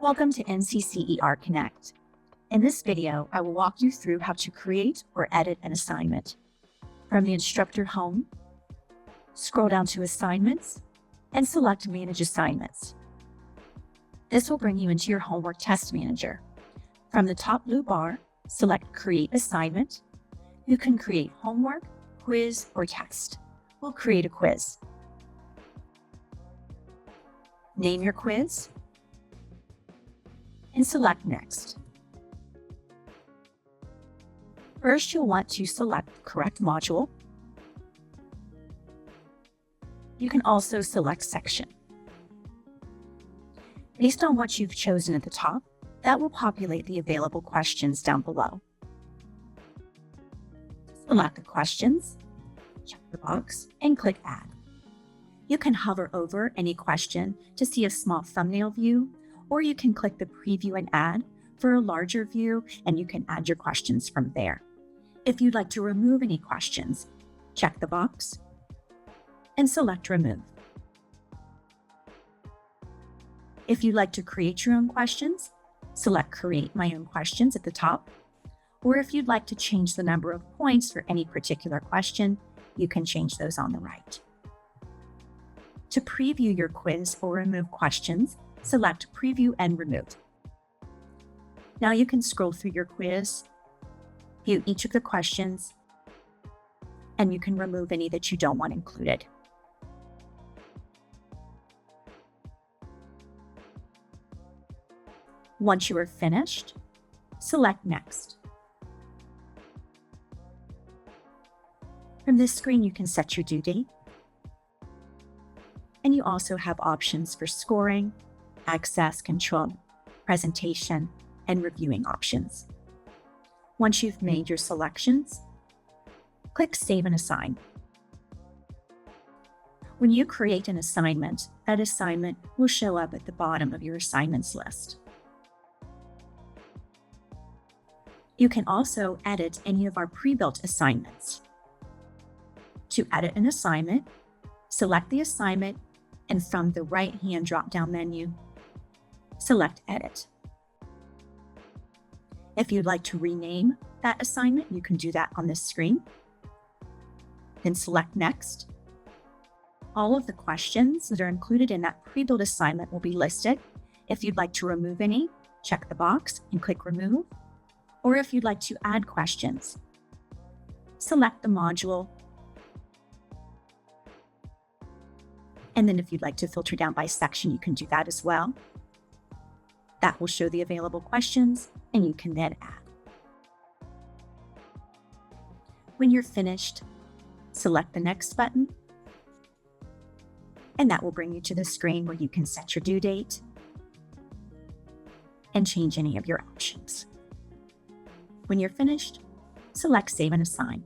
Welcome to NCCERconnect. In this video, I will walk you through how to create or edit an assignment. From the instructor home, scroll down to Assignments, and select Manage Assignments. This will bring you into your Homework Test Manager. From the top blue bar, select Create Assignment. You can create homework, quiz, or test. We'll create a quiz. Name your quiz and select Next. First, you'll want to select the correct module. You can also select section. Based on what you've chosen at the top, that will populate the available questions down below. Select the questions, check the box, and click Add. You can hover over any question to see a small thumbnail view, or you can click the Preview and Add for a larger view, and you can add your questions from there. If you'd like to remove any questions, check the box and select Remove. If you'd like to create your own questions, select Create My Own Questions at the top, or if you'd like to change the number of points for any particular question, you can change those on the right. To preview your quiz or remove questions, select Preview and Remove. Now you can scroll through your quiz, view each of the questions, and you can remove any that you don't want included. Once you are finished, select Next. From this screen, you can set your due date, and you also have options for scoring, access control, presentation, and reviewing options. Once you've made your selections, click Save and Assign. When you create an assignment, that assignment will show up at the bottom of your assignments list. You can also edit any of our pre-built assignments. To edit an assignment, select the assignment, and from the right-hand drop-down menu, select Edit. If you'd like to rename that assignment, you can do that on this screen. Then select Next. All of the questions that are included in that pre-built assignment will be listed. If you'd like to remove any, check the box and click Remove. Or if you'd like to add questions, select the module. And then if you'd like to filter down by section, you can do that as well. That will show the available questions, and you can then add. When you're finished, select the Next button, and that will bring you to the screen where you can set your due date and change any of your options. When you're finished, select Save and Assign.